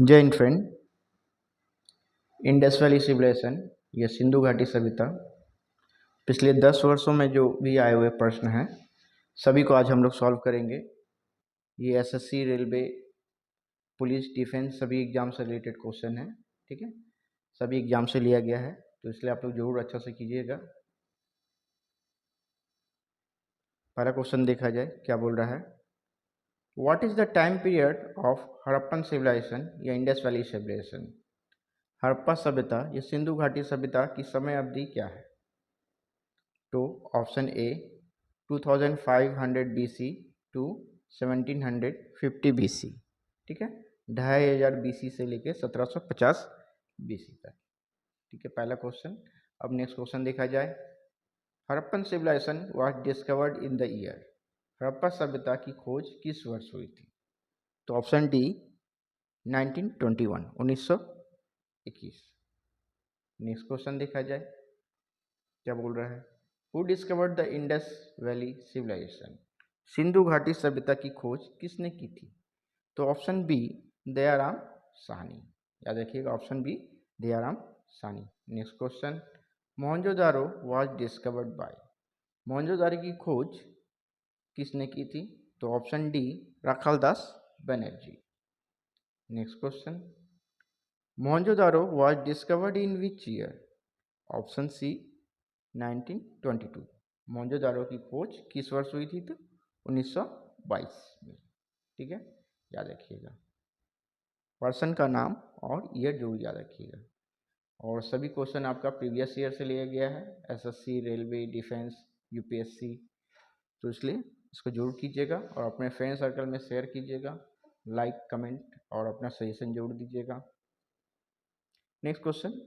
जय Hind friend. Indus valley civilization या सिंधु घाटी सभ्यता पिछले 10 वर्षों में जो भी आए हुए प्रश्न हैं सभी को आज हम लोग सॉल्व करेंगे। ये एसएससी, रेलवे, पुलिस, डिफेंस सभी एग्जाम से रिलेटेड क्वेश्चन है। ठीक है, सभी एग्जाम से लिया गया है, तो इसलिए आप लोग जरूर अच्छा से कीजिएगा। पहला क्वेश्चन देखा जाए क्या बोल रहा है। What is the time period of Harappan civilization या इंडस वैली सिविलाइजेशन। हड़प्पा सभ्यता या सिंधु घाटी सभ्यता की समय अवधि क्या है। तो option A 2500 BC to 1750 BC। ठीक है, 2500 BC से लेके 1750 BC तक। ठीक है, पहला क्वेश्चन। अब नेक्स्ट क्वेश्चन देखा जाए। Harappan civilization was discovered in the year. Harappa सभ्यता की खोज किस वर्ष हुई थी। तो ऑप्शन डी 1921, 1921। नेक्स्ट क्वेश्चन देखा जाए क्या बोल रहा है। Who discovered the Indus valley civilization. Sindhu घाटी सभ्यता की खोज किसने की थी। तो ऑप्शन बी दयाराम साहनी। याद रखिएगा, option B Dayaram Sahni. Next question. Mohenjodaro was discovered by. Mohenjodaro की खोज किसने की थी। तो option D Rakhaldas Banerji. Next question. Mohenjodaro was discovered in which year. Option C 1922। Mohenjodaro की खोज किस वर्ष हुई थी। तो 1922 में। ठीक है, याद रखिएगा, पर्सन का नाम और ईयर जरूर याद रखिएगा। और सभी क्वेश्चन आपका प्रीवियस ईयर से लिया गया है, एसएससी, रेलवे, डिफेंस, यूपीएससी, तो इसलिए इसको जरूर कीजिएगा और अपने फ्रेंड सर्कल में शेयर कीजिएगा। लाइक, कमेंट और अपना सजेशन जरूर दीजिएगा। Next question.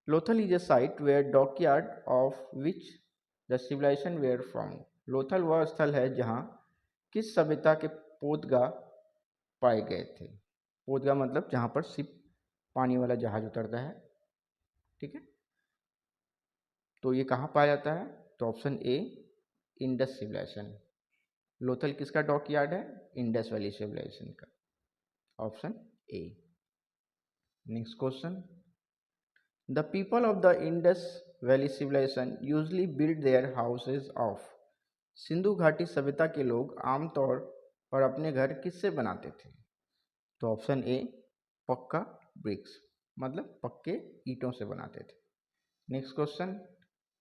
Lothal is a site where dockyard of which the civilization were found. Lothal वह स्थल है जहाँ किस सभ्यता के पोतगा पाए गए थे। पोतगा मतलब जहाँ पर शिप, पानी वाला जहाज उतरता है। ठीक है, तो ये कहाँ पाया जाता है। तो option A Indus civilization. Lothal किसका डॉकयार्ड है। इंडस वैली सिविलाइजेशन का, option A. Next question. The people of the Indus valley civilization usually build their houses of. Sindhu घाटी सभ्यता के लोग आमतौर पर अपने घर किससे बनाते थे। तो ऑप्शन ए पक्का, ब्रिक्स, मतलब पक्के ईंटों से बनाते थे। Next question.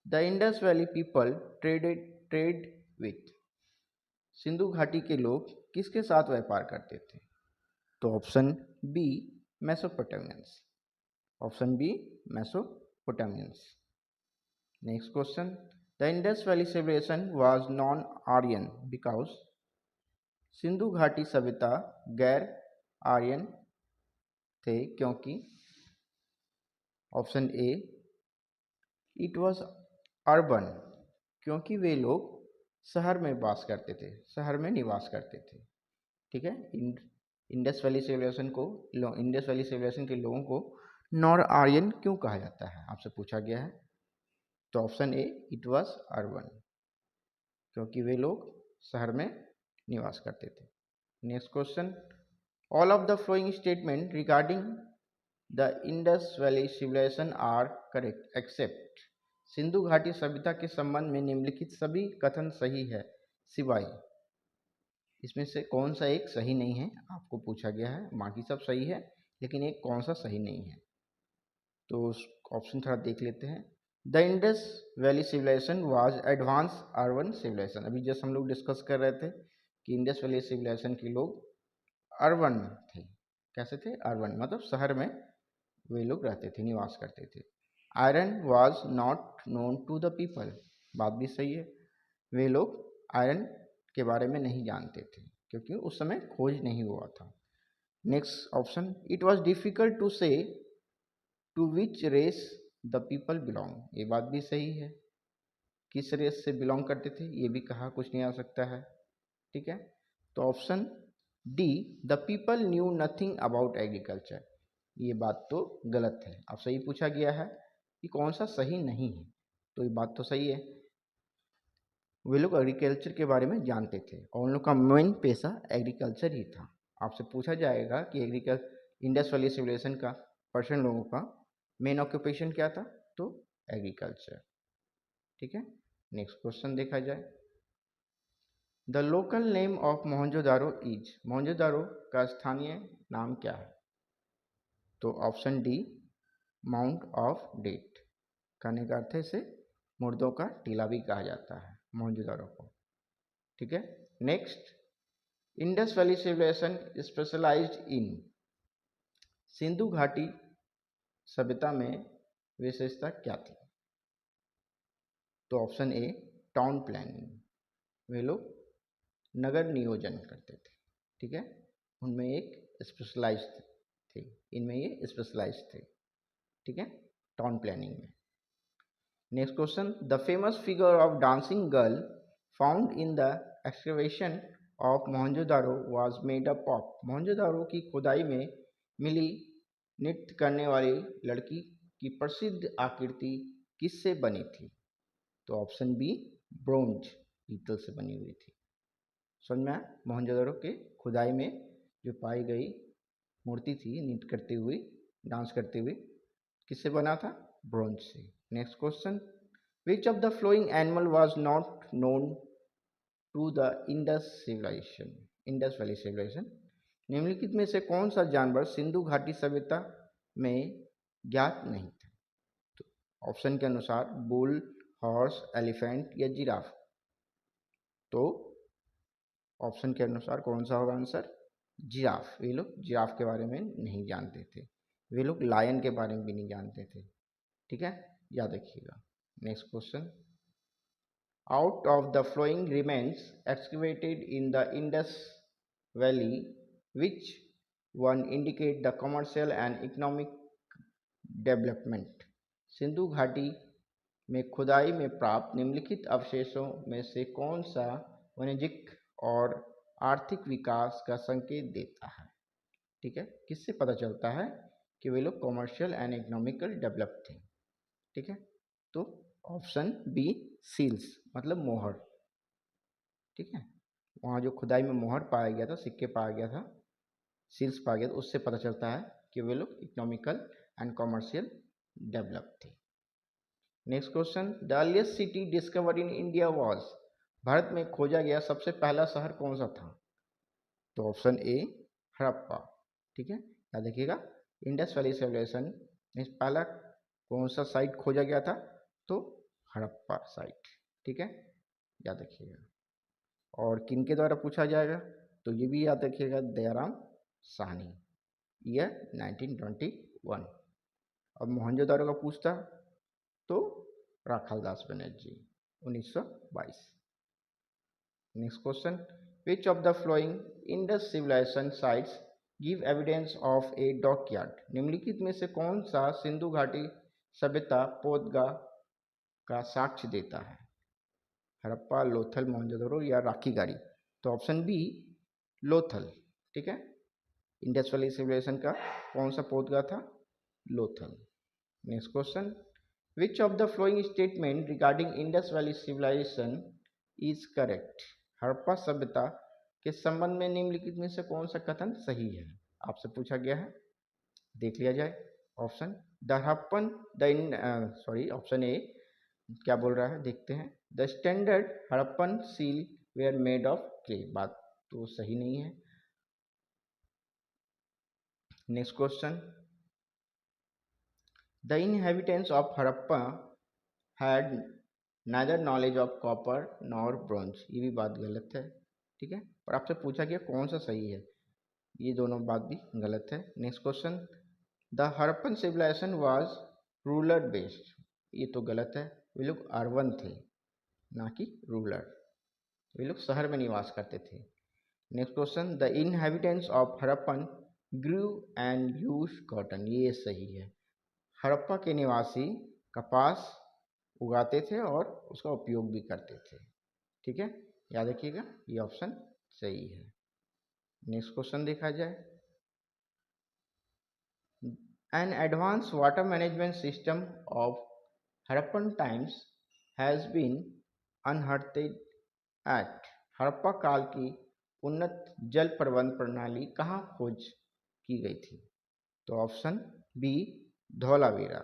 The Indus valley people trade with. Sindhu घाटी के लोग किसके साथ व्यापार करते थे। तो option B Mesopotamians. Option B Mesopotamians. Next question. The Indus valley civilization was non Aryan because. Sindhu घाटी सभ्यता गैर आर्यन थे क्योंकि। Option A it was urban, क्योंकि वे लोग शहर में वास करते थे, शहर में निवास करते थे। ठीक है, इंडस वैली सिविलाइजेशन को, इंडस वैली सिविलाइजेशन के लोगों को नॉन आर्यन क्यों कहा जाता है, आपसे पूछा गया है। तो option A it was urban, क्योंकि वे लोग शहर में निवास करते थे। Next question. All of the following statement regarding the Indus valley civilization are correct except. Sindhu घाटी सभ्यता के संबंध में निम्नलिखित सभी कथन सही है सिवाय। इसमें से कौन सा एक सही नहीं है, आपको पूछा गया है। बाकी सब सही है, लेकिन एक कौन सा सही नहीं है। तो ऑप्शन थोड़ा देख लेते हैं। The Indus valley civilization was advance urban civilization. अभी जस्ट हम लोग डिस्कस कर रहे थे कि इंडस वैली सिविलाइजेशन के लोग अर्बन थे। कैसे थे, अर्बन मतलब शहर में वे लोग रहते थे, निवास करते थे। Iron was not known to the people. बात भी सही है, वे लोग आयरन के बारे में नहीं जानते थे क्योंकि उस समय खोज नहीं हुआ था। Next option. It was difficult to say to which race the people belong. ये बात भी सही है, किस रेस से बिलोंग करते थे ये भी कहा कुछ नहीं आ सकता है। ठीक है, तो option D the people knew nothing about agriculture, ये बात तो गलत है। अब सही पूछा गया है कि कौन सा सही नहीं है, तो ये बात तो सही है। वे लोग एग्रीकल्चर के बारे में जानते थे और उन लोग का मेन पेशा एग्रीकल्चर ही था। आपसे पूछा जाएगा कि इंडस वैली सिविलाइजेशन का परसेंट लोगों का मेन ऑक्यूपेशन क्या था, तो एग्रीकल्चर। ठीक है, नेक्स्ट क्वेश्चन देखा जाए। The local name of Mohenjodaro is, Mohenjodaro का स्थानीय नाम क्या है, तो option D mount of dead. कहने का अर्थ है इसे मुर्दों का टीला भी कहा जाता है मोहनजोदारो को। ठीक है, next, Indus valley civilization specialized in, Sindhu घाटी सभ्यता में विशेषता क्या थी, तो ऑप्शन ए टाउन प्लानिंग, वे लोग नगर नियोजन करते थे। ठीक है, उनमें एक स्पेशलाइज्ड थे, इनमें ये स्पेशलाइज्ड थे। ठीक है, टाउन प्लानिंग में। Next question, the famous figure of dancing girl found in the excavation of Mohenjodaro was made up of, Mohenjodaro की खुदाई में मिली नृत्य करने वाली लड़की की प्रसिद्ध आकृति किससे बनी थी, तो ऑप्शन बी ब्रोंज, पीतल से बनी हुई थी। समझ में आया, मोहनजोदड़ो के खुदाई में जो पाई गई मूर्ति थी नृत्य करती हुई, डांस करती हुई, किससे बना था, ब्रोंज से। Next question, which of the following animal was not known to the Indus civilization, Indus valley civilization, निम्नलिखित में से कौन सा जानवर सिंधु घाटी सभ्यता में ज्ञात नहीं था, तो ऑप्शन के अनुसार बुल, हॉर्स, एलिफेंट या जिराफ, तो ऑप्शन के अनुसार कौन सा होगा आंसर, जिराफ। वे लोग जिराफ के बारे में नहीं जानते थे, वे लोग लायन के बारे में भी नहीं जानते थे। ठीक है, याद रखिएगा। Next question, out of the following remains excavated in the Indus valley which one indicate the commercial and economic development, Sindhu घाटी में खुदाई में प्राप्त निम्नलिखित अवशेषों में से कौन सा वाणिज्यिक और आर्थिक विकास का संकेत देता है। ठीक है, किससे पता चलता है कि वे लोग कॉमर्शियल एंड इकोनॉमिकल डेवलप थे। ठीक है, तो ऑप्शन बी सील्स, मतलब मोहर। ठीक है, वहाँ जो खुदाई में मोहर पाया गया था, सिक्के पाया गया था, सील्स पाया गया था, उससे पता चलता है कि वे लोग इकोनॉमिकल एंड कॉमर्शियल डेवलप थे। Next question, the earliest city discovered in India was, Bharat में खोजा गया सबसे पहला शहर कौन सा था, तो ऑप्शन ए हड़प्पा। ठीक है, याद रखिएगा, इंडस वैली सिविलाइजेशन में पहला कौन सा साइट खोजा गया था, तो हड़प्पा साइट। ठीक है, याद रखिएगा। और किन के द्वारा पूछा जाएगा, तो ये भी याद रखिएगा, दयाराम साहनी, ईयर 1921। और मोहनजोदारो का पूछता तो Rakhal Das Banerji 1922। Next question, which of the flowing Indus civilization sites give evidence of a dockyard, निम्नलिखित में से कौन सा सिंधु घाटी सभ्यता पोतगा का साक्ष्य देता है, हड़प्पा, लोथल, मोहनजोदड़ो या राखीगढ़ी, तो ऑप्शन बी लोथल। ठीक है, इंडस वैली सिविलाइजेशन का कौन सा पोतगा था, Lothal. Next question, which of the following statement regarding Indus valley civilization is correct, Harappa सभ्यता के संबंध में निम्नलिखित में से कौन सा कथन सही है, आपसे पूछा गया है, देख लिया जाए। Option the Harappan option A क्या बोल रहा है, देखते हैं, the standard Harappan seal where made of clay, बात तो सही नहीं है। Next question, the inhabitants of Harappa had neither knowledge of copper nor bronze, ये भी बात गलत है। ठीक है, और आपसे पूछा गया कौन सा सही है, ये दोनों बात भी गलत है। Next question, the Harappan civilization was rural based, ये तो गलत है, वे लोग अर्बन थे ना कि रूरल, वे लोग शहर में निवास करते थे। Next question, the inhabitants of Harappan grew and use cotton, ये सही है, हड़प्पा के निवासी कपास उगाते थे और उसका उपयोग भी करते थे। ठीक है, याद रखिएगा, ये ऑप्शन सही है। नेक्स्ट क्वेश्चन देखा जाए, an advance water management system of Harappan times has been unearthed at, Harappa काल की उन्नत जल प्रबंध प्रणाली कहाँ खोज की गई थी, तो ऑप्शन बी धौलावीरा।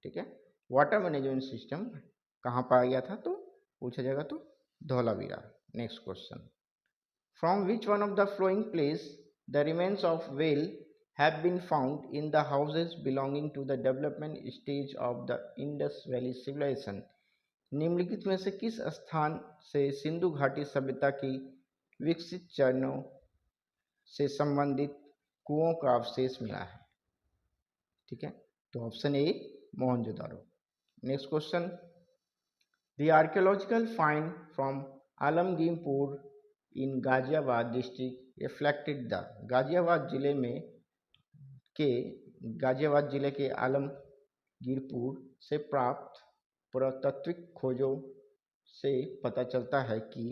ठीक है, वाटर मैनेजमेंट सिस्टम कहाँ पाया गया था, तो पूछा जाएगा तो Dholavira. Next question, from which one of the flowing place the remains of well have been found in the houses belonging to the development stage of the Indus Valley civilization। निम्नलिखित में से किस स्थान से सिंधु घाटी सभ्यता की विकसित चरणों से संबंधित कुओं का अवशेष मिला है? ठीक है, तो option A Mohenjodaro. Next question, the archaeological find from Alamgirpur in Ghaziabad district reflected the. Ghaziabad जिले के आलमगीरपुर से प्राप्त पुरातात्विक खोजों से पता चलता है कि,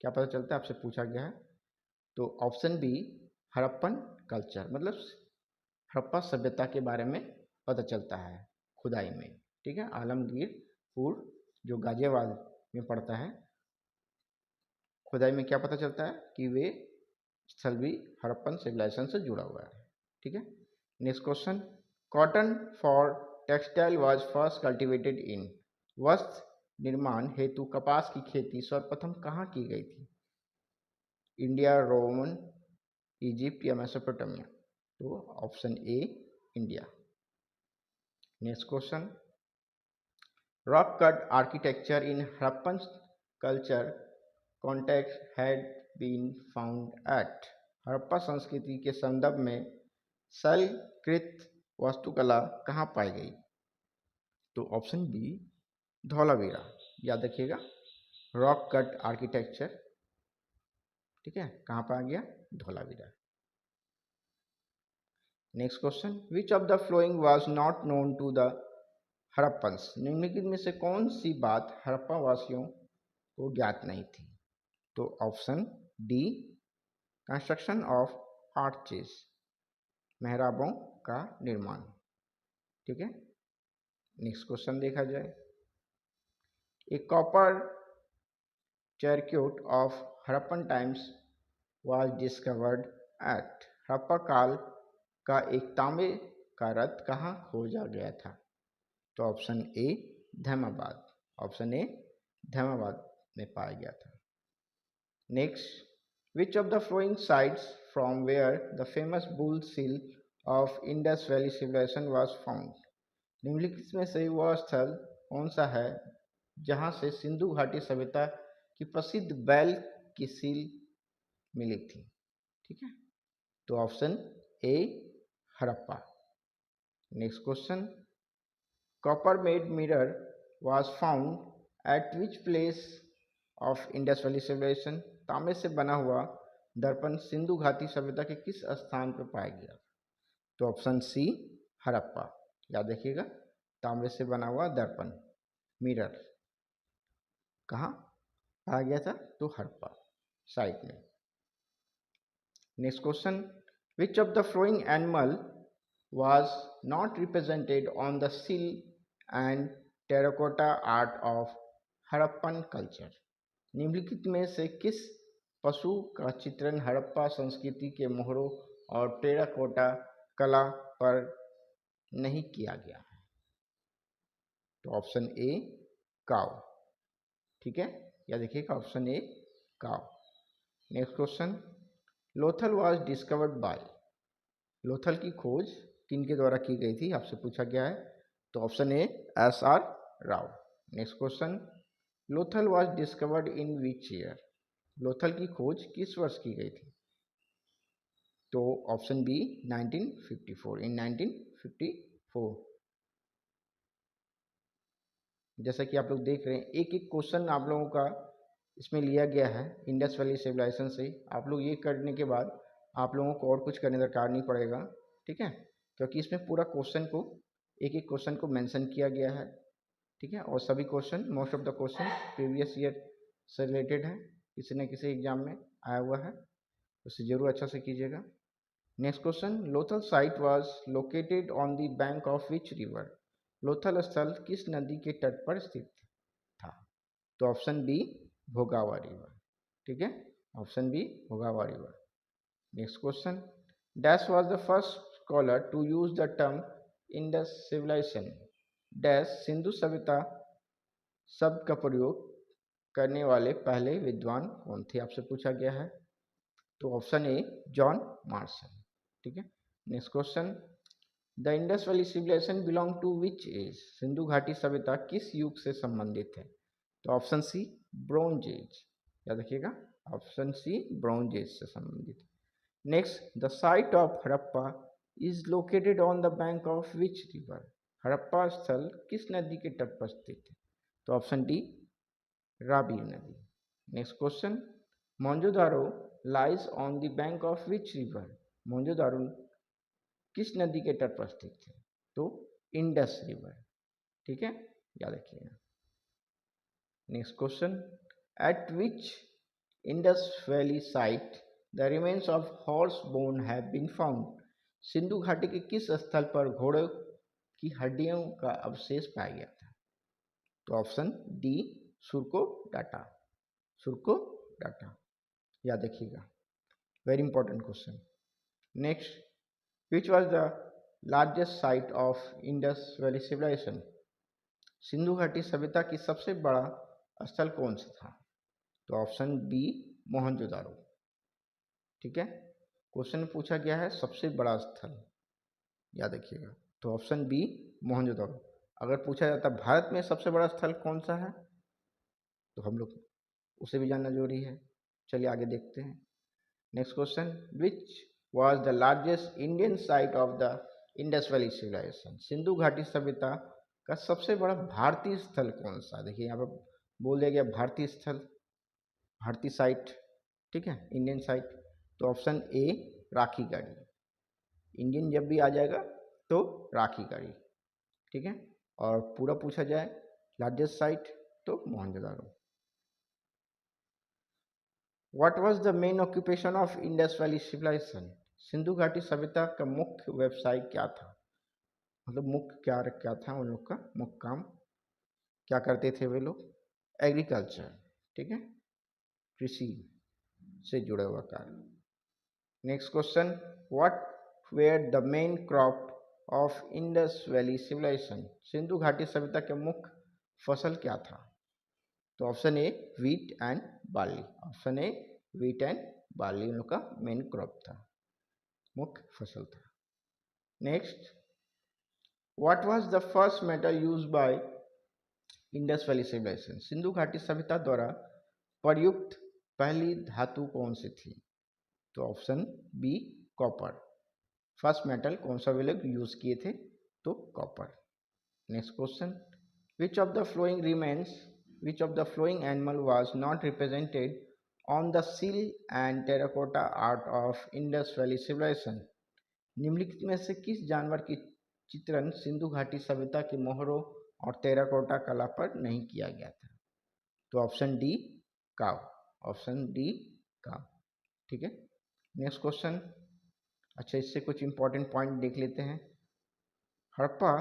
क्या पता चलता है आपसे पूछा गया है, तो ऑप्शन बी हड़प्पन कल्चर, मतलब हड़प्पा सभ्यता के बारे में पता चलता है खुदाई में। ठीक है, आलमगीरपुर जो गाजियाबाद में पड़ता है, खुदाई में क्या पता चलता है कि वे स्थल भी हड़प्पन सिविलाइजेशन से जुड़ा हुआ है। ठीक है, next question, cotton for textile was first cultivated in. वस्त्र निर्माण हेतु कपास की खेती सर्वप्रथम कहाँ की गई थी? इंडिया, रोमन, इजिप्ट या मेसोपोटामिया? तो option A India. Next question, rock cut architecture in Harappan culture context had been found at. Harappa संस्कृति के संदर्भ में शैलकृत वास्तुकला कहाँ पाई गई? तो ऑप्शन बी धौलावीरा। याद रखिएगा, रॉक कट आर्किटेक्चर, ठीक है, कहाँ पाया गया? Dholavira. Next question, which of the following was not known to the Harappans. निम्नलिखित में से कौन सी बात हड़प्पा वासियों को ज्ञात नहीं थी? तो option D construction of arches, मेहराबों का निर्माण। ठीक है, नेक्स्ट क्वेश्चन देखा जाए, a copper chariot of Harappan times was discovered at. Harappa काल का एक तांबे का रथ कहाँ खोजा गया था? तो ऑप्शन ए धैमाबाद। ऑप्शन ए धैमाबाद में पाया गया था। Next, which of the following sites from where the famous bull seal of Indus valley civilization was found. निम्नलिखित में से वह स्थल कौन सा है जहां से सिंधु घाटी सभ्यता की प्रसिद्ध बैल की सील मिली थी? ठीक है, तो option A Harappa. Next question, copper made mirror was found at which place of Indus valley civilization. तांबे से बना हुआ दर्पण सिंधु घाटी सभ्यता के किस स्थान पर पाया गया? तो ऑप्शन सी हड़प्पा। याद रखिएगा, तांबे से बना हुआ दर्पण मिरर कहाँ पाया गया था? तो हड़प्पा साइट में। Next question, which of the following animal was not represented on the seal and terracotta art of Harappan culture. निम्नलिखित में से किस पशु का चित्रण हड़प्पा संस्कृति के मोहरों और टेराकोटा कला पर नहीं किया गया है? तो ऑप्शन ए काव। ठीक है, या देखिएगा ऑप्शन ए काव। Next question, Lothal was discovered bye. Lothal की खोज किनके द्वारा की गई थी आपसे पूछा गया है? तो option A S R Rao. Next question, Lothal was discovered in which year. Lothal की खोज किस वर्ष की गई थी? तो ऑप्शन बी 1954, इन 1954। जैसा कि आप लोग देख रहे हैं, एक एक क्वेश्चन आप लोगों का इसमें लिया गया है इंडस वैली सिविलाइजेशन से। आप लोग ये करने के बाद आप लोगों को और कुछ करने दरकार नहीं पड़ेगा। ठीक है, क्योंकि इसमें पूरा क्वेश्चन को, एक एक क्वेश्चन को मेंशन किया गया है। ठीक है, और सभी question, most of the question previous year से रिलेटेड है, किसी न किसी एग्जाम में आया हुआ है, उसे जरूर अच्छा से कीजिएगा। Next question, Lothal site was located on the bank of which river. Lothal स्थल किस नदी के तट पर स्थित था? तो ऑप्शन बी भोगावा रिवर। ठीक है, ऑप्शन बी भोगावा river. Next question, dash was the first scholar to use the term Indus civilization. Dash Sindhu सभ्यता शब्द का प्रयोग करने वाले पहले विद्वान कौन थे, आपसे पूछा गया है। तो ऑप्शन ए जॉन मार्शल। ठीक है। Next question, the Indus valley civilization belong to which age, Sindhu घाटी सभ्यता किस युग से संबंधित है। तो ऑप्शन सी ब्रोंज एज, याद रखिएगा, ऑप्शन सी ब्रोंज एज से संबंधित। Next, the site of Harappa is located on the bank of which river, Harappa स्थल किस नदी के तट पर स्थित है। तो ऑप्शन डी रावी नदी। Next question, Mohenjodaro lies on the bank of which river, Mohenjodaro किस नदी के तट पर स्थित है। तो इंडस रिवर। ठीक है, याद रखिएगा। Next question, at which Indus valley site the remains of horse bone have been found, Sindhu घाटी के किस स्थल पर घोड़े की हड्डियों का अवशेष पाया गया था। तो ऑप्शन डी सुरको डाटा, सुरको डाटा, याद रखिएगा, very important question. Next, which was the largest site of Indus Valley Civilization, Sindhu घाटी सभ्यता की सबसे बड़ा स्थल कौन सा था। तो ऑप्शन बी मोहनजोदारो। ठीक है, क्वेश्चन में पूछा गया है सबसे बड़ा स्थल, याद रखिएगा, तो ऑप्शन बी मोहनजोदारो। अगर पूछा जाता भारत में सबसे बड़ा स्थल कौन सा है, तो हम लोग उसे भी जानना जरूरी है। चलिए आगे देखते हैं। Next question, which was the largest Indian site of the Indus Valley Civilization, Sindhu घाटी सभ्यता का सबसे बड़ा भारतीय स्थल कौन सा। देखिए यहाँ पर बोल दिया गया भारतीय स्थल, भारतीय साइट। ठीक है, इंडियन साइट। तो ऑप्शन ए राखी गढ़ी, इंडियन जब भी आ जाएगा तो राखी गढ़ी। ठीक है, और पूरा पूछा जाए लार्जेस्ट साइट तो Mohenjodaro. What was the main occupation of Indus Valley Civilization, Sindhu घाटी सभ्यता का मुख्य व्यवसाय क्या था, मतलब मुख्य क्या था उन लोग का मुख्य काम, क्या करते थे वे लोग। एग्रीकल्चर। ठीक है, कृषि से जुड़ा हुआ कार्य। Next question, what were the main crop of Indus valley civilization, Sindhu घाटी सभ्यता के मुख्य फसल क्या था। तो option A wheat and barley, option A wheat and barley उन लोग का मेन क्रॉप था, मुख्य फसल था। Next, what was the first metal used by Indus valley civilization, Sindhu घाटी सभ्यता द्वारा प्रयुक्त पहली धातु कौन सी थी। तो option B copper, first metal कौन सा वे लोग यूज किए थे, तो copper. Next question, which of the following remains, which of the flowing animal was not represented on the seal and terracotta art of Indus Valley Civilization, निम्नलिखित में से किस जानवर की चित्रण सिंधु घाटी सभ्यता के मोहरों और टेराकोटा कला पर नहीं किया गया था। तो ऑप्शन डी काव, ऑप्शन डी काव। ठीक है, नेक्स्ट क्वेश्चन। अच्छा, इससे कुछ इंपॉर्टेंट पॉइंट देख लेते हैं। हड़प्पा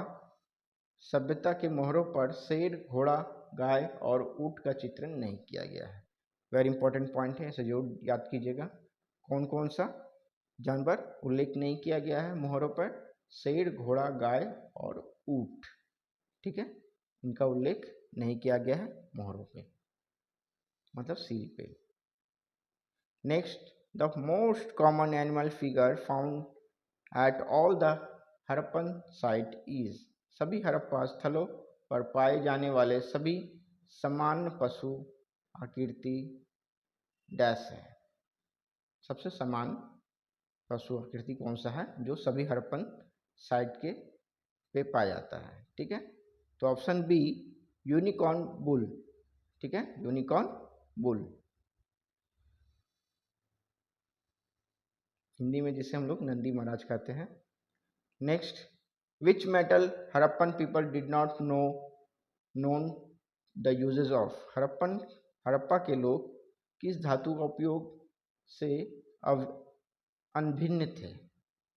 सभ्यता के मोहरों पर शेर, घोड़ा, गाय और ऊंट का चित्रण नहीं किया गया है। वेरी इंपॉर्टेंट पॉइंट है, इसे जरूर याद कीजिएगा। कौन कौन सा जानवर उल्लेख नहीं किया गया है मोहरों पर, शेर, घोड़ा, गाय और ऊंट। ठीक है, इनका उल्लेख नहीं किया गया है मोहरों पे, मतलब सील पे। Next, the most common animal figure found at all the Harappan site is, सभी हड़प्पा स्थलों पर पाए जाने वाले सभी सामान्य पशु आकृति डैश है, सबसे समान पशु आकृति कौन सा है जो सभी हड़प्पन साइट के पे पाया जाता है। ठीक है, तो ऑप्शन बी यूनिकॉर्न बुल। ठीक है, यूनिकॉर्न बुल, हिंदी में जिसे हम लोग नंदी महाराज कहते हैं। Next, which metal Harappan people did not known the uses of, Harappa के लोग किस धातु का उपयोग से अब अनभिन्न थे।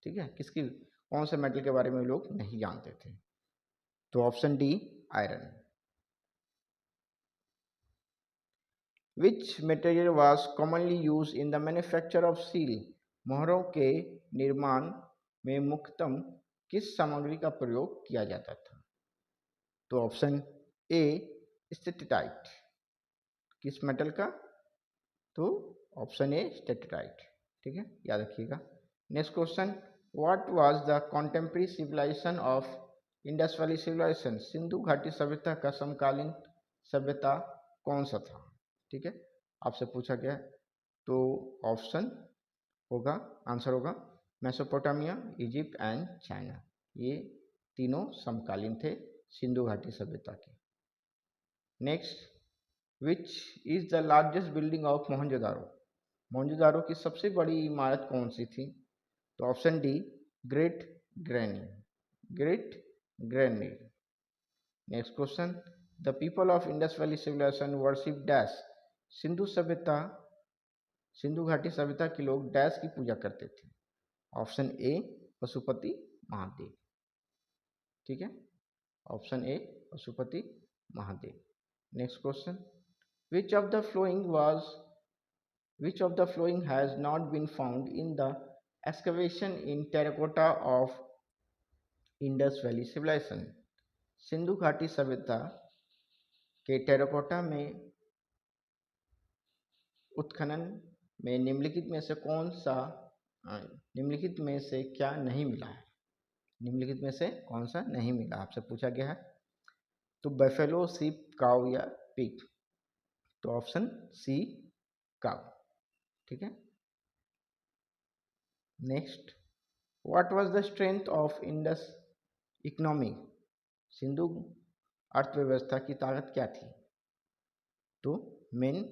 ठीक है, किसकी कौन से मेटल के बारे में लोग नहीं जानते थे। तो option D iron. Which material was commonly use in the manufacture of seal, मोहरों के निर्माण में मुख्यतम किस सामग्री का प्रयोग किया जाता था? तो ऑप्शन ए स्टेटिटाइट, किस मेटल का? तो ऑप्शन ए स्टेटिटाइट। ठीक है, याद रखिएगा। Next question, what was the contemporary civilization of Indus valley civilization? Sindhu घाटी सभ्यता का समकालीन सभ्यता कौन सा था? ठीक है, आपसे पूछा गया है। तो ऑप्शन होगा, आंसर होगा मेसोपोटामिया, इजिप्ट एंड चाइना। ये तीनों समकालीन थे सिंधु घाटी सभ्यता के। Next, which is the largest building of Mohenjodaro? Mohenjodaro की सबसे बड़ी इमारत कौन सी थी? तो option D great granary, great granary. Next question, the people of Indus valley civilization worship dash? Sindhu घाटी सभ्यता के लोग डैश की पूजा करते थे? Option A Pashupati Mahadev. ठीक है, option A Pashupati Mahadev. Next question, which of the flowing was which of the flowing has not been found in the excavation in terracotta of Indus Valley Civilization? Sindhu घाटी सभ्यता के टेराकोटा में उत्खनन में निम्नलिखित में से कौन सा निम्नलिखित में से क्या नहीं मिला है? निम्नलिखित में से कौन सा नहीं मिला, आपसे पूछा गया है। तो बफेलो, सीप, काउ या पिग? तो ऑप्शन सी काउ। ठीक है। Next, what was the strength of Indus economy? Sindhu अर्थव्यवस्था की ताकत क्या थी? तो मेन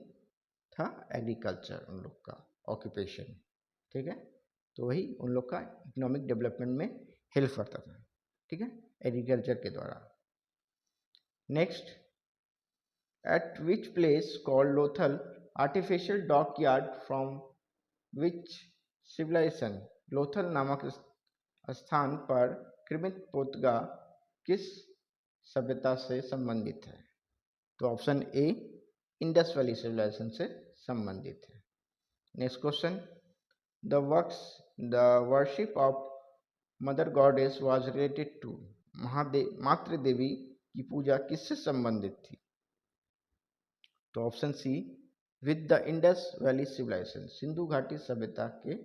था एग्रीकल्चर, उन लोग का ऑक्यूपेशन। ठीक है, तो वही उन लोग का इकोनॉमिक डेवलपमेंट में हेल्प करता था। ठीक है, एग्रीकल्चर के द्वारा। Next, at which place called Lothal artificial dockyard from which civilization? Lothal नामक स्थान पर कृमित किस सभ्यता से संबंधित है? तो option A Indus valley civilization से संबंधित है। Next question, the worship of mother goddess was related to? मातृ देवी की पूजा किससे संबंधित थी? तो option C with the Indus valley civilization, Sindhu घाटी सभ्यता के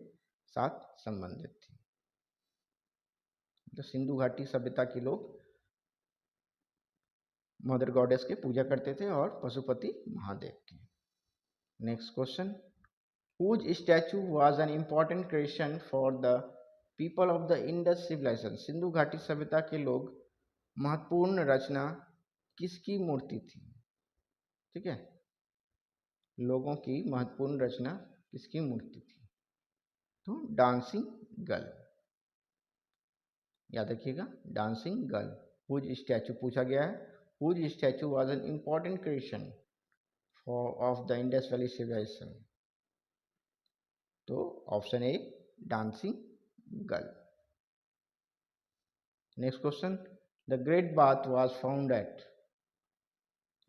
साथ संबंधित थी। तो सिंधु घाटी सभ्यता के लोग मदर गॉडेस के पूजा करते थे और पशुपति महादेव के। Next question, whose statue was an important creation for the people of the Indus civilization? Sindhu घाटी सभ्यता के लोग महत्वपूर्ण रचना किसकी मूर्ति थी? ठीक है, लोगों की महत्वपूर्ण रचना किसकी मूर्ति थी? तो डांसिंग गर्ल, याद रखिएगा, डांसिंग गर्ल। हुज स्टैचू पूछा गया है। Whose statue was an important creation of the Indus valley civilization? तो option A dancing girl. Next question, the great bath was found at?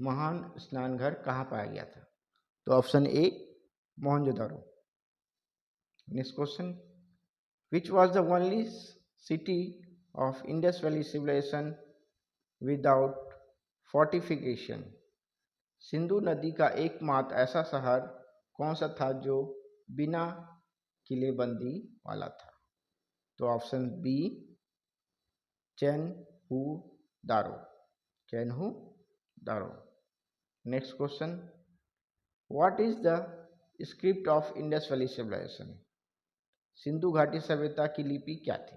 महान स्नान घर कहाँ पाया गया था? तो option A Mohenjodaro. Next question, which was the only city of Indus valley civilization without fortification? Sindhu नदी का एकमात्र ऐसा शहर कौन सा था जो बिना किलेबंदी वाला था? तो option B Chanhudaro, Chanhudaro. Next question, what is the script of Indus valley civilization? Sindhu घाटी सभ्यता की लिपि क्या थी?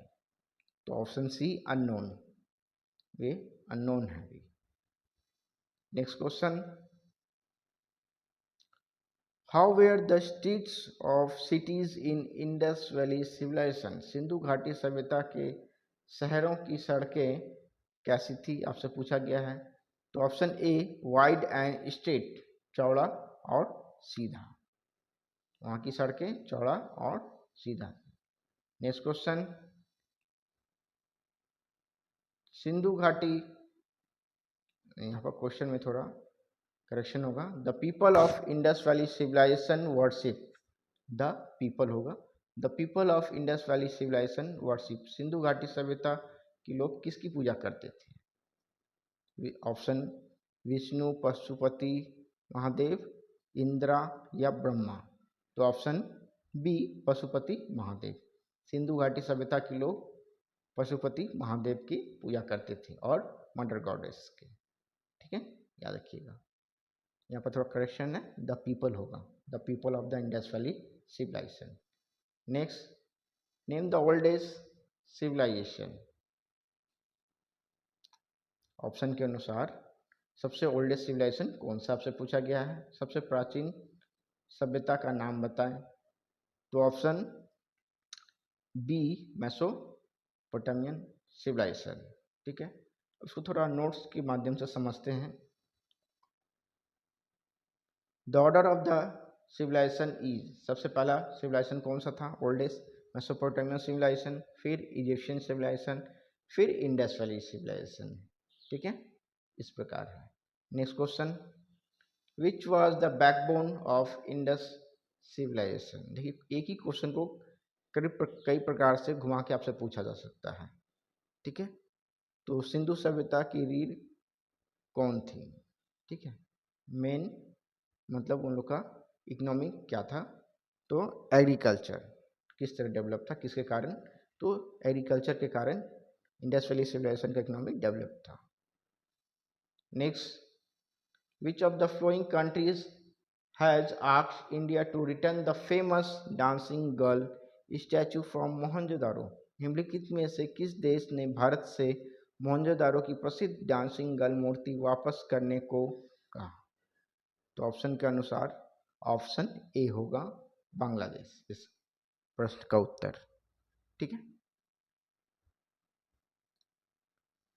तो ऑप्शन सी अननोन, वे अननोन है भी। Next question, how were the streets of cities in Indus valley civilization? Sindhu घाटी सभ्यता के शहरों की सड़कें कैसी थी, आपसे पूछा गया है। तो option a wide and straight, चौड़ा और सीधा। वहाँ की सड़कें चौड़ा और सीधा। नेक्स्ट क्वेश्चन, सिंधु घाटी, यहाँ पर क्वेश्चन में थोड़ा करेक्शन होगा। The people of Indus valley civilization worship, the people होगा, the people of Indus valley civilization worship, Sindhu घाटी सभ्यता के लोग किसकी पूजा करते थे? ऑप्शन विष्णु, पशुपति, महादेव, इंद्रा या ब्रह्मा। तो ऑप्शन बी पशुपति महादेव। सिंधु घाटी सभ्यता के लोग पशुपति महादेव की पूजा करते थे और मदर गॉडेस के। ठीक है, याद रखिएगा। यहाँ पर थोड़ा करेक्शन है, द पीपल होगा, the people of the Indus valley civilization. Next, name the oldest civilization. Option के अनुसार सबसे ओल्डेस्ट सिविलाइजेशन कौन सा आपसे पूछा गया है? सबसे प्राचीन सभ्यता का नाम बताएं। तो ऑप्शन बी मेसोपोटामियन सिविलाइजेशन। ठीक है, उसको थोड़ा नोट्स के माध्यम से समझते हैं। The order of the civilization is, सबसे पहला सिविलाइजेशन कौन सा था? ओल्डेस्ट मेसोपोटामियन सिविलाइजेशन, फिर इजिप्शियन सिविलाइजेशन, फिर इंडस वैली सिविलाइजेशन। ठीक है, इस प्रकार है। Next question, which was the backbone of Indus civilization. देखिए, एक ही क्वेश्चन को कई प्रकार से घुमा के आपसे पूछा जा सकता है। ठीक है, तो सिंधु सभ्यता की रीढ़ कौन थी? ठीक है, मेन मतलब उन लोग का इकोनॉमिक क्या था? तो एग्रीकल्चर किस तरह डेवलप था, किसके कारण? तो एग्रीकल्चर के कारण इंडस वैली सिविलाइजेशन का इकोनॉमिक डेवलप था। Next, which of the following countries has asked India to return the famous dancing girl statue from Mohenjodaro. निम्नलिखित में से किस देश ने भारत से मोहनजोदारो की प्रसिद्ध डांसिंग गर्ल मूर्ति वापस करने को कहा? तो ऑप्शन के अनुसार ऑप्शन ए होगा बांग्लादेश इस प्रश्न का उत्तर। ठीक है,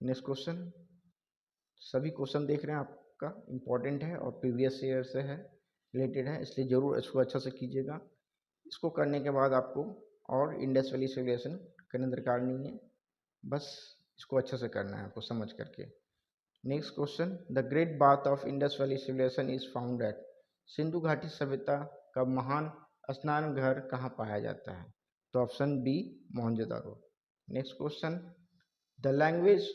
नेक्स्ट क्वेश्चन, सभी क्वेश्चन देख रहे हैं आपका इम्पोर्टेंट है और प्रीवियस ईयर से है, रिलेटेड है, इसलिए जरूर इसको अच्छा से कीजिएगा। इसको करने के बाद आपको और इंडस वैली सिविलाइजेशन करने दरकार नहीं है, बस इसको अच्छे से करना है आपको समझ करके। Next question, the great bath of Indus valley civilization is found at, Sindhu घाटी सभ्यता का महान स्नान घर कहाँ पाया जाता है? तो option B Mohenjodaro. Next question, the language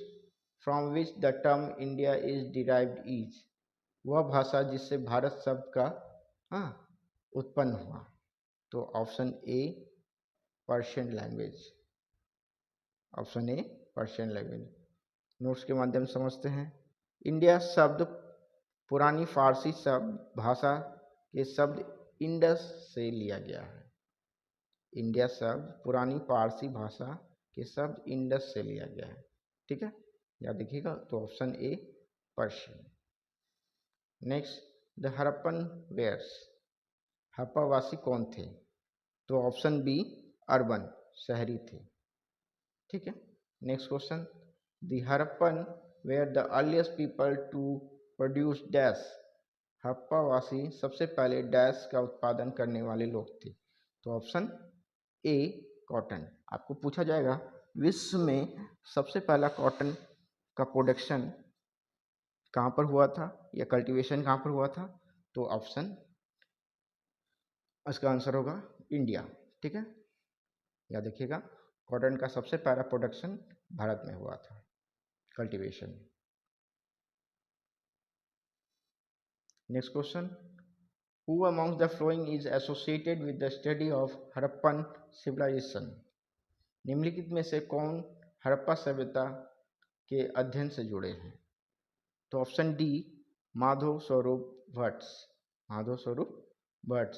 from which the term India is derived is, वह भाषा जिससे भारत शब्द का हाँ उत्पन्न हुआ। तो option A Persian language, option A Persian language. Notes के माध्यम से समझते हैं। इंडिया शब्द पुरानी फारसी शब्द भाषा के शब्द इंडस से लिया गया है। इंडिया शब्द पुरानी फारसी भाषा के शब्द इंडस से लिया गया है। ठीक है, याद देखिएगा। तो option A Persian. Next, the Harappan were, हड़प्पावासी कौन थे? तो ऑप्शन बी अर्बन, शहरी थे। ठीक है, next question, the Harappan were the earliest people to produce dash, हड़प्पावासी सबसे पहले डैश का उत्पादन करने वाले लोग थे। तो ऑप्शन ए कॉटन। आपको पूछा जाएगा विश्व में सबसे पहला कॉटन का प्रोडक्शन कहाँ पर हुआ था या कल्टीवेशन कहाँ पर हुआ था? तो ऑप्शन इसका आंसर होगा इंडिया। ठीक है, याद रखिएगा, कॉटन का सबसे पहला प्रोडक्शन भारत में हुआ था, cultivation. Next question, who amongst the following is associated with the study of Harappan civilization. निम्नलिखित में से कौन हड़प्पा सभ्यता के अध्ययन से जुड़े हैं? तो ऑप्शन डी माधव स्वरूप भट्ट, माधव स्वरूप Bhatt.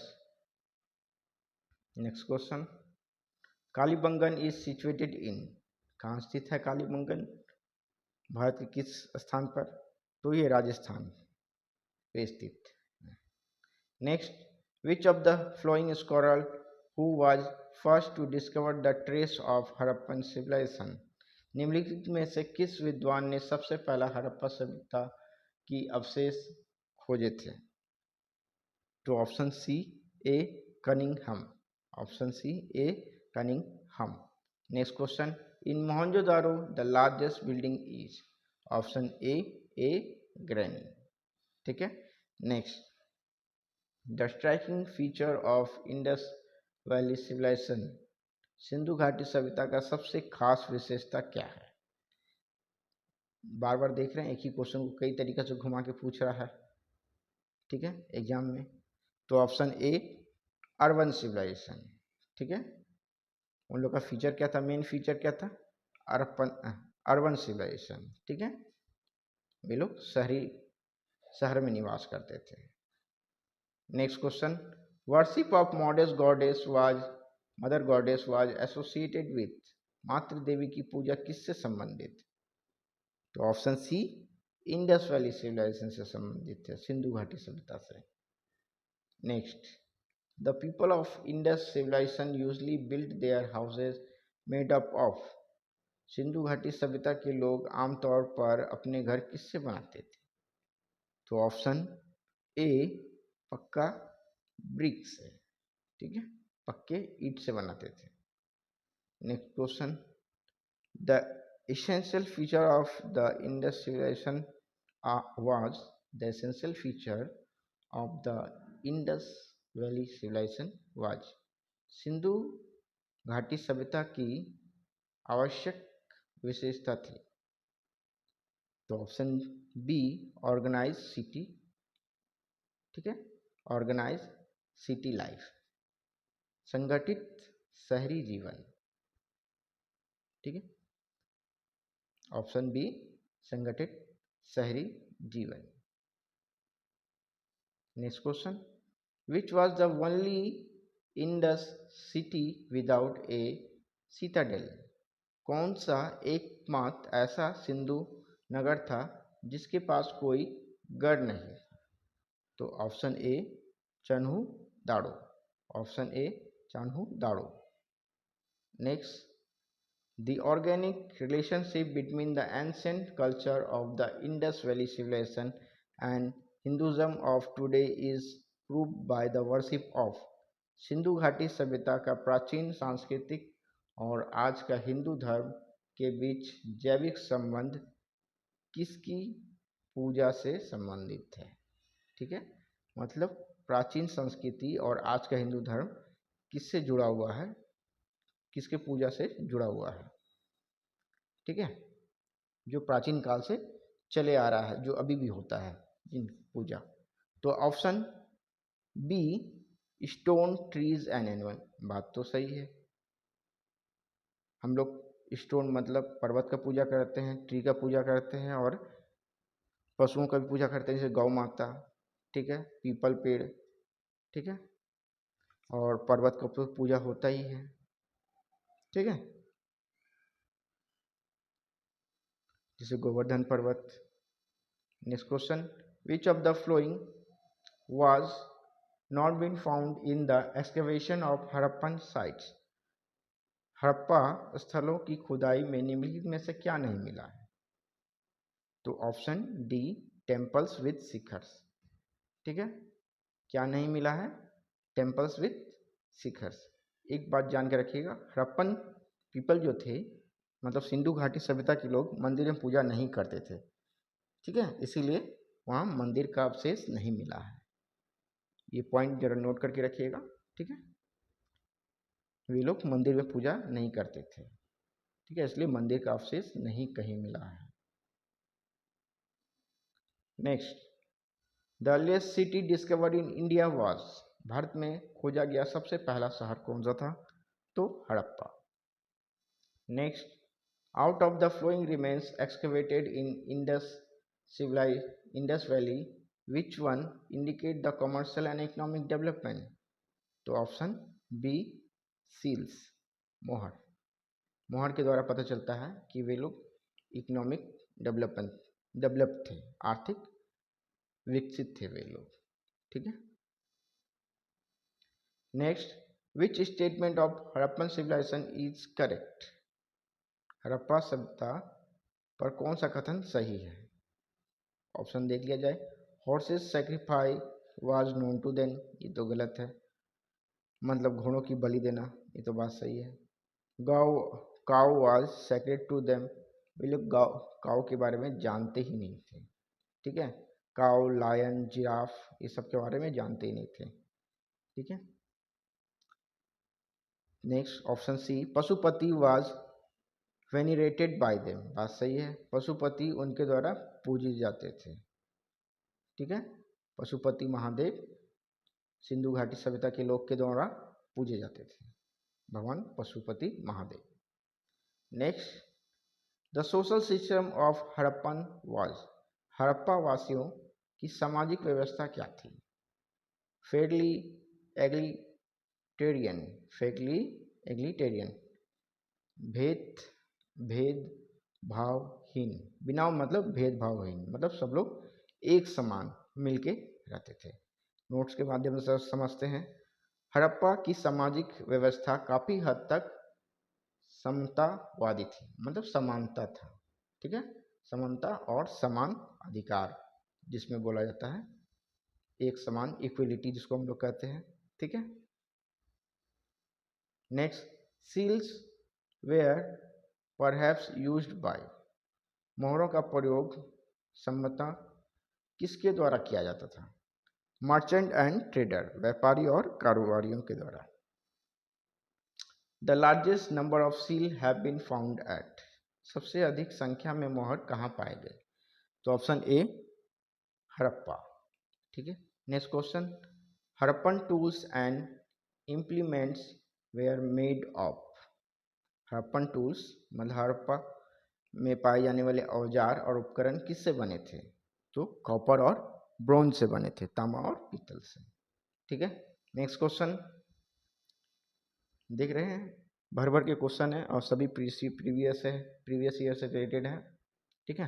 Next question, Kalibangan is situated in, कहाँ स्थित है कालीबंगन भारत के किस स्थान पर? तो ये राजस्थान पे स्थित। Next, which of the following scholar who was first to discover the trace of Harappan civilization. निम्नलिखित में से किस विद्वान ने सबसे पहला हड़प्पा सभ्यता की अवशेष खोजे थे? तो option C A Cunningham, option C A Cunningham. Next question, in Mohenjodaro the largest building is, option A granary. ठीक है, next, the striking feature of Indus valley civilization, Sindhu घाटी सभ्यता का सबसे खास विशेषता क्या है? बार बार देख रहे हैं, एक ही क्वेश्चन को कई तरीके से घुमा के पूछ रहा है, ठीक है, एग्जाम में। तो ऑप्शन ए अर्बन सिविलाइजेशन, ठीक है। उन लोग का फीचर क्या था, मेन फीचर क्या था? अर्बन अर्बन सिविलाइजेशन, ठीक है। वे लोग शहर में निवास करते थे। Next question, worship of mother goddess was associated with, मातृ देवी की पूजा किससे संबंधित? तो option C Indus valley civilization से संबंधित है, सिंधु घाटी सभ्यता से। Next, the people of Indus civilization usually build their houses made up of, Sindhu घाटी सभ्यता के लोग आमतौर पर अपने घर किससे बनाते थे? तो ऑप्शन ए पक्का ब्रिक से, ठीक है, पक्के ईंट से बनाते थे। Next question, the essential feature of the Indus civilization was the essential feature of the Indus Valley civilization was, Sindhu घाटी सभ्यता की आवश्यक विशेषता थी। तो ऑप्शन बी ऑर्गेनाइज सिटी, ठीक है, ऑर्गेनाइज सिटी लाइफ, संगठित शहरी जीवन, ठीक है, ऑप्शन बी संगठित शहरी जीवन। Next question, which was the only Indus city without A Citadel, कौन सा एकमात्र ऐसा सिंधु नगर था जिसके पास कोई गढ़ नहीं? तो option A Chanhudaro, option A Chanhudaro. Next, the organic relationship between the ancient culture of the Indus Valley civilization and Hinduism of today is proved by the worship of, Sindhu घाटी सभ्यता का प्राचीन सांस्कृतिक और आज का हिंदू धर्म के बीच जैविक संबंध किसकी पूजा से संबंधित है? ठीक है, मतलब प्राचीन संस्कृति और आज का हिंदू धर्म किससे जुड़ा हुआ है, किसके पूजा से जुड़ा हुआ है? ठीक है, जो प्राचीन काल से चले आ रहा है, जो अभी भी होता है जिन पूजा। तो option B stone trees and animal, बात तो सही है। हम लोग स्टोन मतलब पर्वत का पूजा करते हैं, ट्री का पूजा करते हैं और पशुओं का भी पूजा करते हैं, जैसे गौ माता, ठीक है, पीपल पेड़, ठीक है, और पर्वत का तो पूजा होता ही है, ठीक है, जैसे गोवर्धन पर्वत। Next question, which of the flowing was not been found in the excavation of Harappan sites, Harappa स्थलों की खुदाई में निम्नलिखित में से क्या नहीं मिला है? तो option D temples with shikhars, ठीक है, क्या नहीं मिला है? Temples with shikhars. एक बात जान के रखिएगा, हड़प्पन पीपल जो थे, मतलब सिंधु घाटी सभ्यता के लोग मंदिर में पूजा नहीं करते थे, ठीक है, इसीलिए वहाँ मंदिर का अवशेष नहीं मिला है। ये पॉइंट जरा नोट करके रखिएगा, ठीक है, वे लोग मंदिर में पूजा नहीं करते थे, ठीक है, इसलिए मंदिर का अवशेष नहीं कहीं मिला है। Next, the earliest city discovered in India was, Bharat में खोजा गया सबसे पहला शहर कौन सा था? तो Harappa. Next, out of the following remains excavated in Indus valley which one indicate the commercial and economic development? तो ऑप्शन बी सील्स, मोहर, मोहर के द्वारा पता चलता है कि वे लोग इकोनॉमिक डेवलप थे, आर्थिक विकसित थे वे लोग, ठीक है। Next, which statement of Harappan civilization is correct, Harappa सभ्यता पर कौन सा कथन सही है? ऑप्शन देख लिया जाए, horses sacrifice was known to them, ये तो गलत है, मतलब घोड़ों की बलि देना, ये तो बात सही है। गाओ cow was sacred to them, वे लोग काउ के बारे में जानते ही नहीं थे, ठीक है, काउ, लायन, जिराफ, ये सब के बारे में जानते ही नहीं थे, ठीक है। Next option C, Pashupati was venerated by them. बात सही है, पशुपति उनके द्वारा पूजे जाते थे। ठीक है, पशुपति महादेव सिंधु घाटी सभ्यता के लोग के द्वारा पूजे जाते थे, भगवान Pashupati Mahadev. Next, the social system of Harappan was. Harappa वासियों की सामाजिक व्यवस्था क्या थी? फेडली एग्लिटेरियन, फेडली एग्लिटेरियन, भेद भेदभावहीन, बिना मतलब भेदभावहीन, मतलब सब लोग एक समान मिलके रहते थे। नोट्स के माध्यम से समझते हैं। हड़प्पा की सामाजिक व्यवस्था काफ़ी हद तक समतावादी थी, मतलब समानता था। ठीक है, समानता और समान अधिकार जिसमें बोला जाता है, एक समान, इक्वलिटी जिसको हम लोग कहते हैं। ठीक है, next, seals were perhaps used by. मोहरों का प्रयोग संभवतः किसके द्वारा किया जाता था? मर्चेंट एंड ट्रेडर, व्यापारी और कारोबारियों के द्वारा। The largest number of seal have been found at. सबसे अधिक संख्या में मोहर कहाँ पाए गए? तो ऑप्शन ए, हड़प्पा। ठीक है, next question, Harappan tools and implements where made of. Harappan tools मतलब हड़प्पा में पाए जाने वाले औजार और उपकरण किससे बने थे? तो कॉपर और ब्रोंज से बने थे, तांबा और पीतल से। ठीक है, नेक्स्ट क्वेश्चन देख रहे हैं, भर भर के क्वेश्चन है और सभी प्रीवियस ईयर से रिलेटेड है। ठीक है,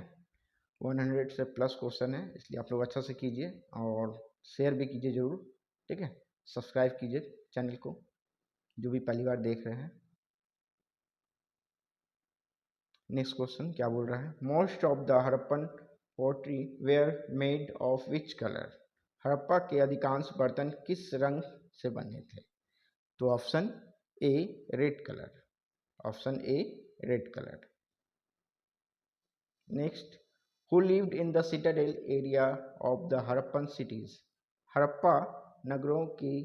100 से प्लस क्वेश्चन है, इसलिए आप लोग अच्छा से कीजिए और शेयर भी कीजिए जरूर। ठीक है, सब्सक्राइब कीजिए चैनल को जो भी पहली बार देख रहे हैं। नेक्स्ट क्वेश्चन क्या बोल रहा है? Most of the Harappan pottery were made of which colour. Harappa के अधिकांश बर्तन किस रंग से बने थे? तो option A, red colour. Option A, red colour. Next, who lived in the citadel area of the Harappan cities. Harappa नगरों की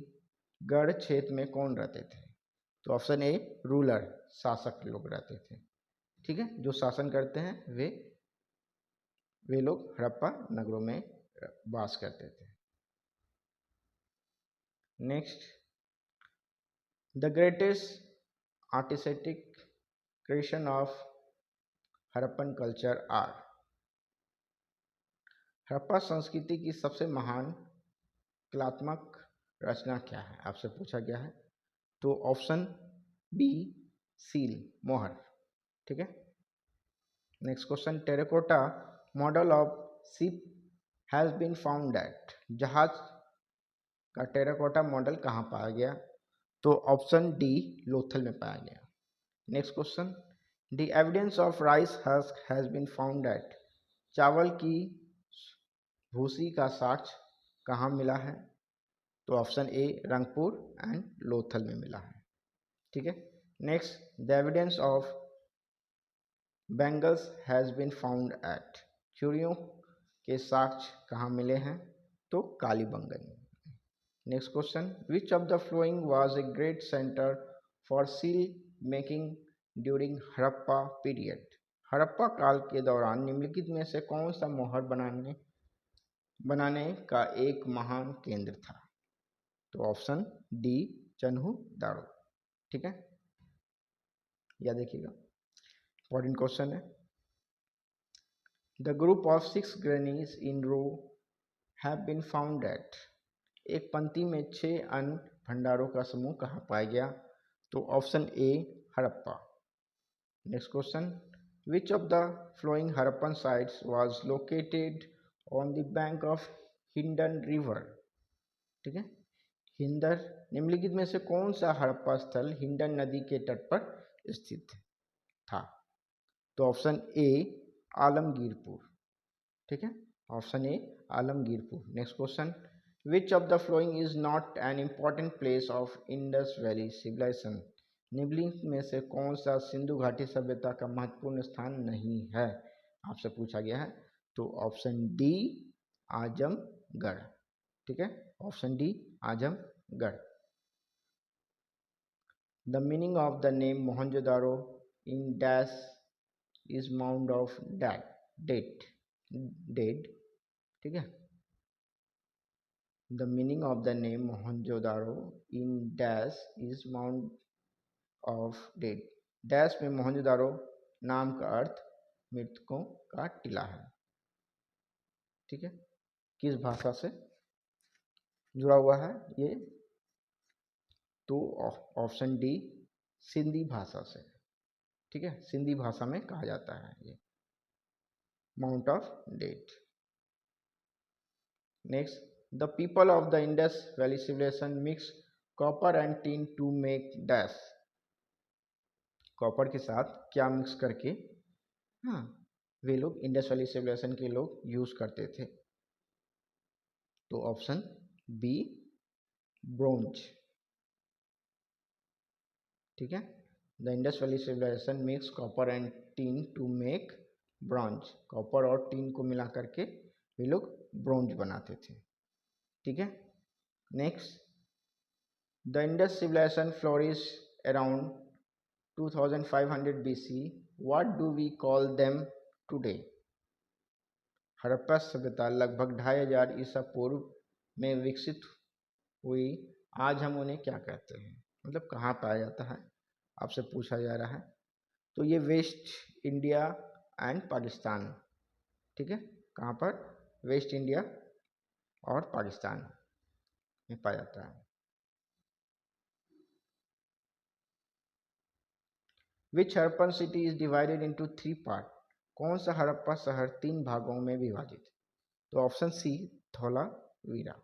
गढ़ क्षेत्र में कौन रहते थे? तो ऑप्शन ए, रूलर, शासक लोग रहते थे। ठीक है, जो शासन करते हैं वे लोग हड़प्पा नगरों में वास करते थे। Next, the greatest artistic creation of Harappan culture are. Harappa संस्कृति की सबसे महान कलात्मक रचना क्या है? आपसे पूछा गया है। तो ऑप्शन बी, सील, मोहर। ठीक है, next question, terracotta model of ship has been found at. जहाज का टेराकोटा मॉडल कहाँ पाया गया? तो ऑप्शन डी, लोथल में पाया गया। Next question, the evidence of rice husk has been found at. चावल की भूसी का साक्ष्य कहाँ मिला है? तो option A, Rangpur and Lothal में मिला है। ठीक है, next, the evidence of bangles has been found at. चूड़ियों के साक्ष्य कहाँ मिले हैं? तो Kalibangan. Next question, which of the following was a great centre for seal making during Harappa period. Harappa काल के दौरान निम्नलिखित में से कौन सा मोहर बनाने का एक महान केंद्र था? तो ऑप्शन डी, चन्हू दाड़ो। ठीक है, या देखिएगा, इंपॉर्टेंट क्वेश्चन है। The group of 6 granaries in row have been found at. एक पंक्ति में 6 अन्न भंडारों का समूह कहाँ पाया गया? तो option A, Harappa. Next question, which of the following Harappan sites was located on the bank of Hindon river. ठीक है, हिंदर, निम्नलिखित में से कौन सा हड़प्पा स्थल हिंडन नदी के तट पर स्थित था? तो ऑप्शन ए, आलमगीरपुर। ठीक है, option A, Alamgirpur. Next question, which of the following is not an important place of Indus valley civilization. निम्नलिखित में से कौन सा सिंधु घाटी सभ्यता का महत्वपूर्ण स्थान नहीं है? आपसे पूछा गया है। तो ऑप्शन डी, आजमगढ़। ठीक है, option D, Azamgarh. The meaning of the name Mohenjodaro in dash is mound of that date dead, ठीक है। The meaning of the name Mohenjodaro in dash is mound of dead. Dash में मोहनजोदारो नाम का अर्थ मृतकों का टीला है, ठीक है। किस भाषा से जुड़ा हुआ है ये? तो ऑप्शन डी सिंधी भाषा से, ठीक है। सिंधी भाषा में कहा जाता है ये mount of dead. Next, the people of the Indus valley civilization mix copper and tin to make dash. Copper के साथ क्या मिक्स करके, हाँ, वे लोग इंडस वैली सिविलाइजेशन के लोग यूज करते थे? तो ऑप्शन बी ब्रोंज, ठीक है। The Indus valley civilization mix copper and tin to make bronze. Copper और टीन को मिला करके वे लोग ब्रोंज बनाते थे, ठीक है। Next, the Indus civilization flourish around 2500 BC. What do we call them today? Harappa सभ्यता लगभग 2500 ईसा पूर्व में विकसित हुई, आज हम उन्हें क्या कहते हैं? मतलब कहाँ पाया जाता है, आपसे पूछा जा रहा है। तो ये वेस्ट इंडिया एंड पाकिस्तान, ठीक है। कहाँ पर? वेस्ट इंडिया और पाकिस्तान में पाया जाता है। Which Harappan city is divided into 3 part. कौन सा हड़प्पा शहर 3 भागों में विभाजित? तो option C Dholavira.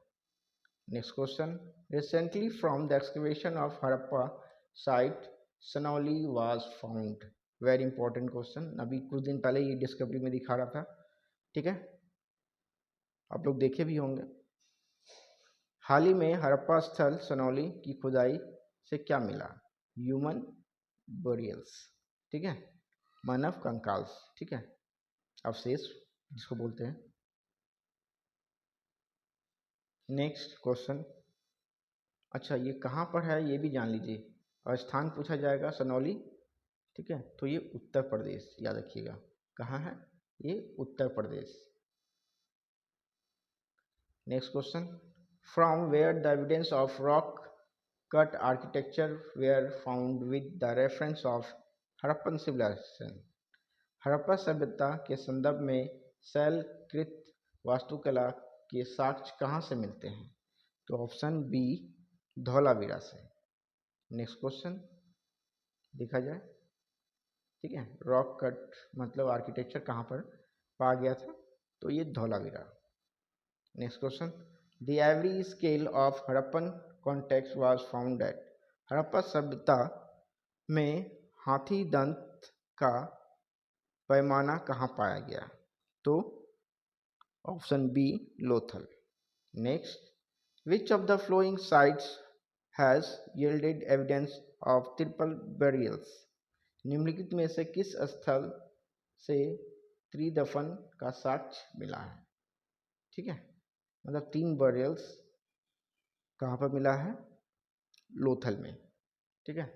Next question, recently from the excavation of Harappa site Sanauli was found. Very important question, अभी कुछ दिन पहले ये डिस्कवरी में दिखा रहा था, ठीक है, आप लोग देखे भी होंगे। हाल ही में हड़प्पा स्थल सनौली की खुदाई से क्या मिला? ह्यूमन बोरियल्स, ठीक है, मानव कंकाल्स, ठीक है, अवशेष जिसको बोलते हैं। नेक्स्ट क्वेश्चन, अच्छा ये कहाँ पर है ये भी जान लीजिए, और स्थान पूछा जाएगा सनौली, ठीक है। तो ये उत्तर प्रदेश, याद रखिएगा कहाँ है ये, Uttar Pradesh. Next question, from where the evidence of rock cut architecture were found with the reference of Harappan civilization. Harappa सभ्यता के संदर्भ में शैलकृत वास्तुकला के साक्ष्य कहाँ से मिलते हैं? तो ऑप्शन बी धौलावीरा से। नेक्स्ट क्वेश्चन देखा जाए, ठीक है, रॉक कट मतलब आर्किटेक्चर कहाँ पर पाया गया था? तो ये Dholavira. Next question, the every scale of Harappan context was found at. Harappa सभ्यता में हाथी दंत का पैमाना कहाँ पाया गया? तो option B Lothal. Next, which of the flowing sites has yielded evidence of triple burials? निम्नलिखित में से किस स्थल से त्रिदफन का साक्ष्य मिला है? ठीक है, मतलब 3 बरियल्स कहाँ पर मिला है? लोथल में, ठीक है।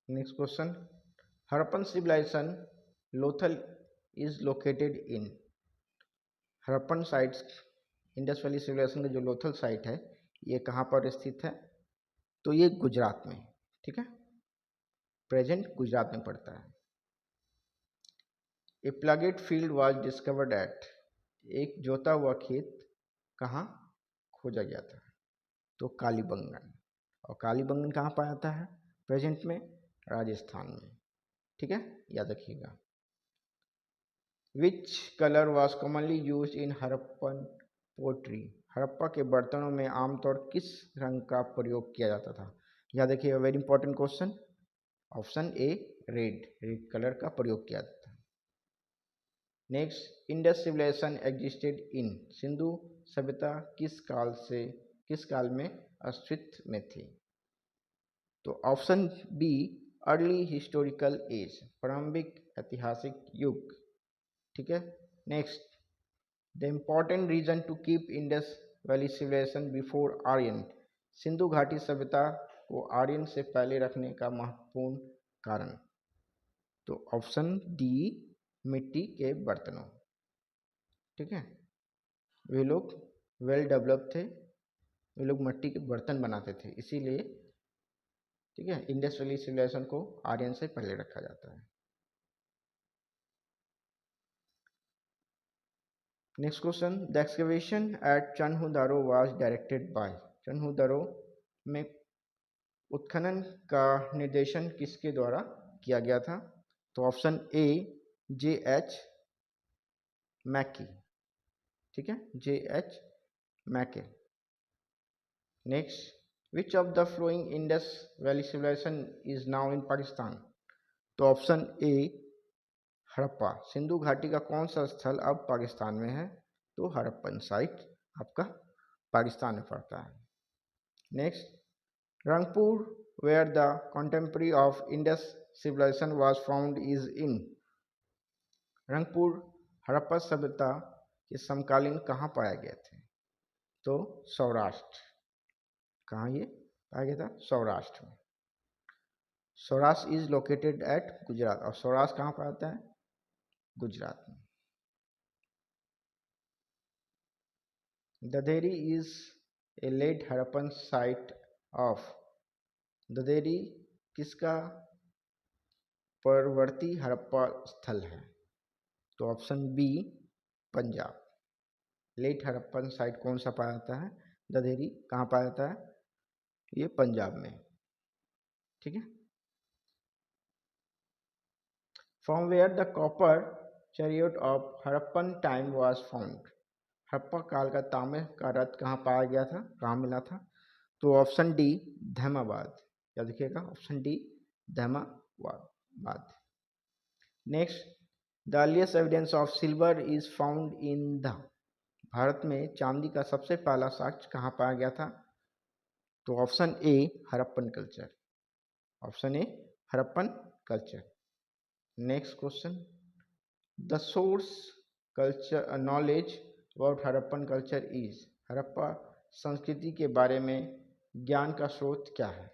Next question, Harappan civilization Lothal is located in. Harappan sites Indus valley civilization का जो लोथल साइट है ये कहाँ पर स्थित है? तो ये गुजरात में, ठीक है, प्रेजेंट गुजरात में पड़ता है। ए प्लगेड फील्ड वाज डिस्कवर्ड एट। एक जोता हुआ खेत कहाँ खोजा गया था? तो कालीबंगन। और कालीबंगन कहाँ पाया जाता है प्रेजेंट में? राजस्थान में, ठीक है, याद रखिएगा। Which colour was commonly use in Harappan pottery. Harappa के बर्तनों में आमतौर किस रंग का प्रयोग किया जाता था? याद रखिएगा, very important question, option A red, red colour का प्रयोग किया जाता था। Next, Indus civilization existed in. Sindhu सभ्यता किस काल में अस्तित्व में थी? तो option B early historical age, प्रारंभिक ऐतिहासिक युग, ठीक है। Next, the important reason to keep Indus valley civilization before Aryan, Sindhu घाटी सभ्यता को आर्यन से पहले रखने का महत्वपूर्ण कारण। तो ऑप्शन डी मिट्टी के बर्तनों। ठीक है, वे लोग वेल डेवलप थे, वे लोग मिट्टी के बर्तन बनाते थे, इसीलिए ठीक है इंडस वैली सिविलाइजेशन को आर्यन से पहले रखा जाता है। Next question, the excavation at Chanhudaro was directed by, Chanhudaro में उत्खनन का निर्देशन किसके द्वारा किया गया था? तो ऑप्शन ए J.H. मैकी। ठीक है, J.H. Mackay. Next, which of the flowing Indus valley civilization is now in Pakistan? तो ऑप्शन ए हड़प्पा, सिंधु घाटी का कौन सा स्थल अब पाकिस्तान में है? तो हड़प्पन साइट आपका पाकिस्तान में पड़ता है। Next, Rangpur where the contemporary of Indus civilization was found is in, Rangpur Harappa सभ्यता के समकालीन कहाँ पाया गया थे? तो सौराष्ट्र। कहाँ ये पाया गया था? सौराष्ट्र में। Saurashtra is located at Gujarat, और सौराष्ट्र कहाँ पाता है? गुजरात में। Daderi is a late Harappan site of, Daderi किसका परवर्ती हड़प्पा स्थल है? तो option B Punjab. Late Harappan site कौन सा पाया जाता है? ददेरी कहाँ पाया जाता है? ये पंजाब में। ठीक है, from where the copper chariot of Harappan time was found, Harappa काल का तांबे का रथ कहाँ पाया गया था, कहाँ मिला था? तो ऑप्शन डी धैमाबाद, या देखिएगा option D Daimabad. Next, the earliest evidence of silver is found in the, Bharat में चांदी का सबसे पहला साक्ष्य कहाँ पाया गया था? तो option A Harappan culture, option A Harappan culture. Next question, the source culture knowledge about Harappan culture is, Harappa संस्कृति के बारे में ज्ञान का स्रोत क्या है?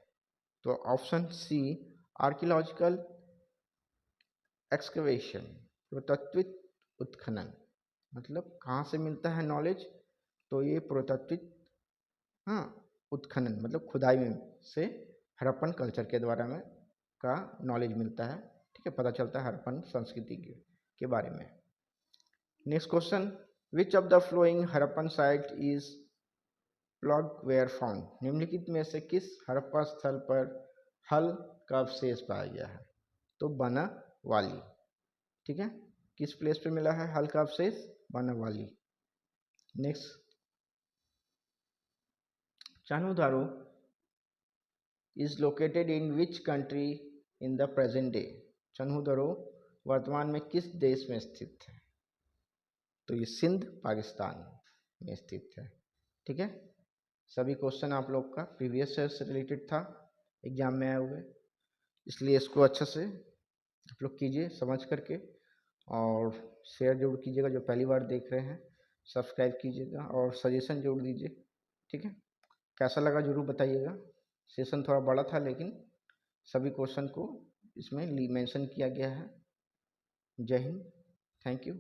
तो ऑप्शन सी आर्कियोलॉजिकल एक्सकवेशन, पुरातत्विक उत्खनन। मतलब कहाँ से मिलता है नॉलेज? तो ये पुरातत्विक उत्खनन मतलब खुदाई में से हड़प्पन कल्चर के द्वारा में का नॉलेज मिलता है। ठीक है, पता चलता है हड़प्पन संस्कृति के बारे में। Next question, which of the following Harappan site is plug were found, निम्नलिखित में से किस हड़प्पा स्थल पर हल का अवशेष पाया गया है? तो बनावाली। ठीक है, किस प्लेस पे मिला है हल का अवशेष? Banawali. Next, Chanhudaro is located in which country in the present day, Chanhudaro वर्तमान में किस देश में स्थित है? तो ये सिंध पाकिस्तान में स्थित है। ठीक है, सभी क्वेश्चन आप लोग का प्रीवियस ईयर से रिलेटेड था, एग्जाम में आए हुए, इसलिए इसको अच्छे से आप लोग कीजिए समझ करके, और शेयर जरूर कीजिएगा। जो पहली बार देख रहे हैं सब्सक्राइब कीजिएगा और सजेशन जरूर दीजिए। ठीक है, कैसा लगा जरूर बताइएगा। सेशन थोड़ा बड़ा था लेकिन सभी क्वेश्चन को इसमें मेंशन किया गया है। जय हिंद, थैंक यू।